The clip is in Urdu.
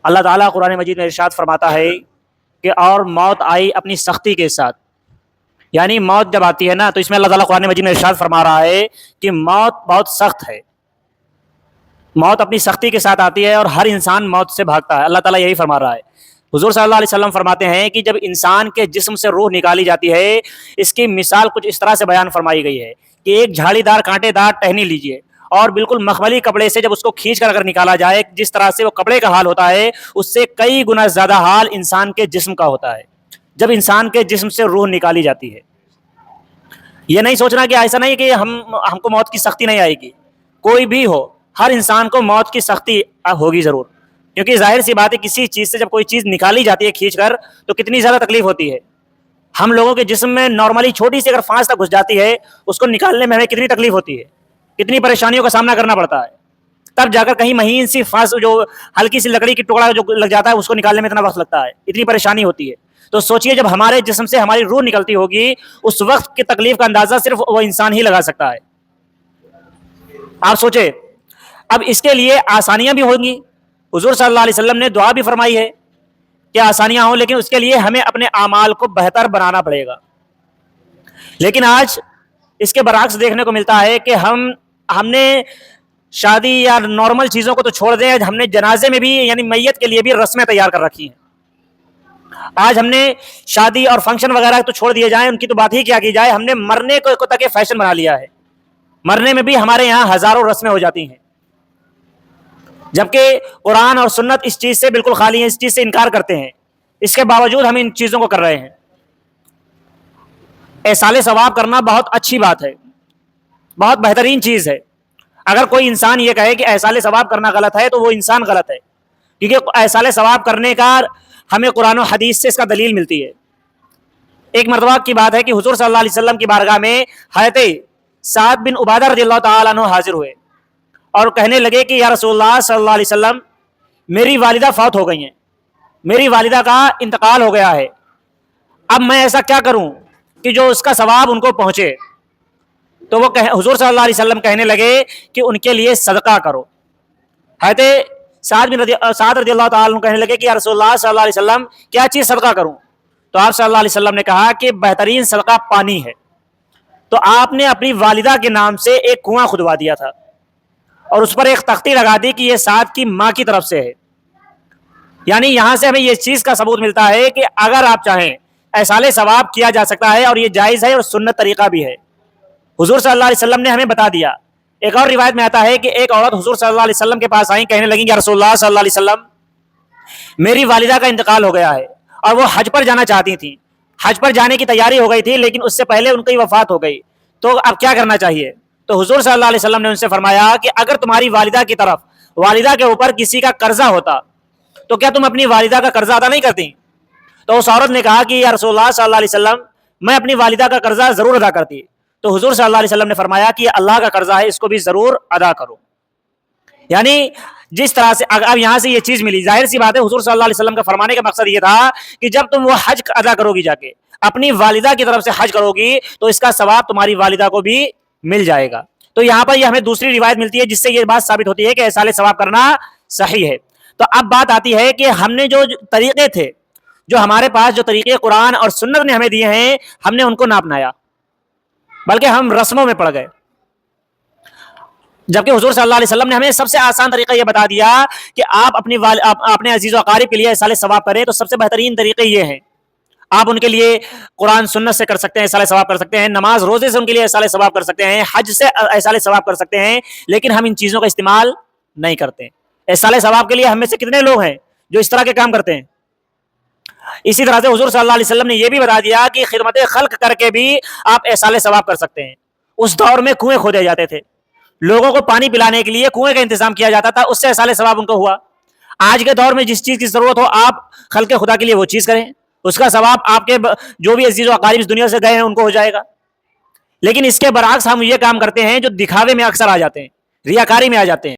اللہ تعالیٰ قرآن مجید میں ارشاد فرماتا ہے کہ اور موت آئی اپنی سختی کے ساتھ، یعنی موت جب آتی ہے نا تو اس میں اللہ تعالیٰ قرآن مجید میں ارشاد فرما رہا ہے کہ موت بہت سخت ہے، موت اپنی سختی کے ساتھ آتی ہے اور ہر انسان موت سے بھاگتا ہے۔ اللہ تعالیٰ یہی فرما رہا ہے۔ حضور صلی اللہ علیہ وسلم فرماتے ہیں کہ جب انسان کے جسم سے روح نکالی جاتی ہے، اس کی مثال کچھ اس طرح سے بیان فرمائی گئی ہے کہ ایک جھاڑی دار کانٹے دار ٹہنی لیجئے اور بالکل مخملی کپڑے سے جب اس کو کھینچ کر اگر نکالا جائے، جس طرح سے وہ کپڑے کا حال ہوتا ہے اس سے کئی گنا زیادہ حال انسان کے جسم کا ہوتا ہے جب انسان کے جسم سے روح نکالی جاتی ہے۔ یہ نہیں سوچنا کہ ایسا نہیں کہ ہم کو موت کی سختی نہیں آئے گی، کوئی بھی ہو ہر انسان کو موت کی سختی ہوگی ضرور، کیونکہ ظاہر سی بات ہے کسی چیز سے جب کوئی چیز نکالی جاتی ہے کھینچ کر تو کتنی زیادہ تکلیف ہوتی ہے۔ ہم لوگوں کے جسم میں نارملی چھوٹی سی اگر فانس تک گھس جاتی ہے اس کو نکالنے میں ہمیں کتنی تکلیف ہوتی ہے، کتنی پریشانیوں کا سامنا کرنا پڑتا ہے، تب جا کر کہیں مہین سی فانس جو ہلکی سی لکڑی کی ٹکڑا جو لگ جاتا ہے اس کو نکالنے میں اتنا وقت لگتا ہے، اتنی پریشانی ہوتی ہے۔ تو سوچئے جب ہمارے جسم سے ہماری روح نکلتی ہوگی اس وقت کی تکلیف کا اندازہ صرف وہ انسان ہی لگا سکتا ہے۔ آپ سوچیں اب اس کے لیے آسانیاں بھی ہوں گی، حضور صلی اللہ علیہ وسلم نے دعا بھی فرمائی ہے کہ آسانیاں ہوں، لیکن اس کے لیے ہمیں اپنے اعمال کو بہتر بنانا پڑے گا۔ لیکن آج اس کے برعکس دیکھنے کو ملتا ہے کہ ہم نے شادی یا نارمل چیزوں کو تو چھوڑ دیں، ہم نے جنازے میں بھی یعنی میت کے لیے بھی رسمیں تیار کر رکھی ہیں۔ آج ہم نے شادی اور فنکشن وغیرہ تو چھوڑ دیے جائیں، ان کی تو بات ہی کیا کی جائے، ہم نے مرنے کو تک فیشن بنا لیا ہے۔ مرنے میں بھی ہمارے یہاں ہزاروں رسمیں ہو جاتی ہیں، جبکہ قرآن اور سنت اس چیز سے بالکل خالی ہیں، اس چیز سے انکار کرتے ہیں، اس کے باوجود ہم ان چیزوں کو کر رہے ہیں۔ ایصال ثواب کرنا بہت اچھی بات ہے، بہت بہترین چیز ہے۔ اگر کوئی انسان یہ کہے کہ ایصال ثواب کرنا غلط ہے تو وہ انسان غلط ہے، کیونکہ ایصال ثواب کرنے کا ہمیں قرآن و حدیث سے اس کا دلیل ملتی ہے۔ ایک مرتبہ کی بات ہے کہ حضور صلی اللہ علیہ وسلم کی بارگاہ میں حضرت سعد بن عبادہ رضی اللہ تعالیٰ عنہ حاضر ہوئے اور کہنے لگے کہ یا رسول اللہ صلی اللہ علیہ وسلم میری والدہ فوت ہو گئی ہیں، میری والدہ کا انتقال ہو گیا ہے، اب میں ایسا کیا کروں کہ جو اس کا ثواب ان کو پہنچے؟ تو وہ حضور صلی اللہ علیہ وسلم کہنے لگے کہ ان کے لیے صدقہ کرو۔ حضرت سعد رضی اللہ تعالیٰ عنہ کہنے لگے کہ یا رسول اللہ صلی اللہ علیہ وسلم کیا چیز صدقہ کروں؟ تو آپ صلی اللہ علیہ وسلم نے کہا کہ بہترین صدقہ پانی ہے۔ تو آپ نے اپنی والدہ کے نام سے ایک کنواں کھدوا دیا تھا اور اس پر ایک تختی لگا دی کہ یہ سعد کی ماں کی طرف سے ہے۔ یعنی یہاں سے ہمیں یہ چیز کا ثبوت ملتا ہے کہ اگر آپ چاہیں ایصال ثواب کیا جا سکتا ہے اور یہ جائز ہے اور سنت طریقہ بھی ہے۔ حضور صلی اللہ علیہ وسلم نے ہمیں بتا دیا۔ ایک اور روایت میں آتا ہے کہ ایک عورت حضور صلی اللہ علیہ وسلم کے پاس آئیں، کہنے لگیں کہ رسول اللہ صلی اللہ علیہ وسلم میری والدہ کا انتقال ہو گیا ہے اور وہ حج پر جانا چاہتی تھیں، حج پر جانے کی تیاری ہو گئی تھی لیکن اس سے پہلے ان کی وفات ہو گئی، تو اب کیا کرنا چاہیے؟ تو حضور صلی اللہ علیہ وسلم نے ان سے فرمایا کہ اگر تمہاری والدہ کی طرف والدہ کے اوپر کسی کا قرضہ ہوتا تو کیا تم اپنی والدہ کا قرضہ ادا نہیں کرتی؟ تو اس عورت نے کہا کہ یا رسول اللہ صلی اللہ علیہ وسلم میں اپنی والدہ کا قرضہ ضرور ادا کرتی۔ تو حضور صلی اللہ علیہ وسلم نے فرمایا کہ یہ اللہ کا قرضہ ہے، اس کو بھی ضرور ادا کرو۔ یعنی جس طرح سے اب یہاں سے یہ چیز ملی، ظاہر سی بات ہے حضور صلی اللہ علیہ وسلم کا فرمانے کا مقصد یہ تھا کہ جب تم وہ حج ادا کرو گی، جا کے اپنی والدہ کی طرف سے حج کرو گی تو اس کا ثواب تمہاری والدہ کو بھی مل جائے گا۔ تو یہاں پر یہ ہمیں دوسری روایت ملتی ہے جس سے یہ بات ثابت ہوتی ہے کہ ایصال ثواب کرنا صحیح ہے۔ تو اب بات آتی ہے کہ ہم نے جو طریقے تھے، جو ہمارے پاس جو طریقے قرآن اور سنت نے ہمیں دیے ہیں، ہم نے ان کو نہ اپنایا بلکہ ہم رسموں میں پڑ گئے، جبکہ حضور صلی اللہ علیہ وسلم نے ہمیں سب سے آسان طریقہ یہ بتا دیا کہ آپ اپنے عزیز و اقارب کے لیے ایصال ثواب کریں۔ تو سب سے بہترین طریقے یہ ہیں، آپ ان کے لیے قرآن سنت سے کر سکتے ہیں، ایصال ثواب کر سکتے ہیں، نماز روزے سے ان کے لیے ایصال ثواب کر سکتے ہیں، حج سے ایصال ثواب کر سکتے ہیں، لیکن ہم ان چیزوں کا استعمال نہیں کرتے۔ ایصال ثواب کے لیے ہم میں سے کتنے لوگ ہیں جو اس طرح کے کام کرتے ہیں؟ اسی طرح سے حضور صلی اللہ علیہ وسلم نے یہ بھی بتا دیا کہ خدمت خلق کر کے بھی آپ ایصال ثواب کر سکتے ہیں۔ اس دور میں کنویں کھودے جاتے تھے، لوگوں کو پانی پلانے کے لیے کنویں کا انتظام کیا جاتا تھا، اس سے ایصال ثواب ان کو ہوا۔ آج کے دور میں جس چیز کی ضرورت ہو آپ خلق خدا کے لیے وہ چیز کریں، اس کا ثواب آپ کے جو بھی عزیز و اقارب اس دنیا سے گئے ہیں ان کو ہو جائے گا۔ لیکن اس کے برعکس ہم یہ کام کرتے ہیں جو دکھاوے میں اکثر آ جاتے ہیں، ریاکاری میں آ جاتے ہیں۔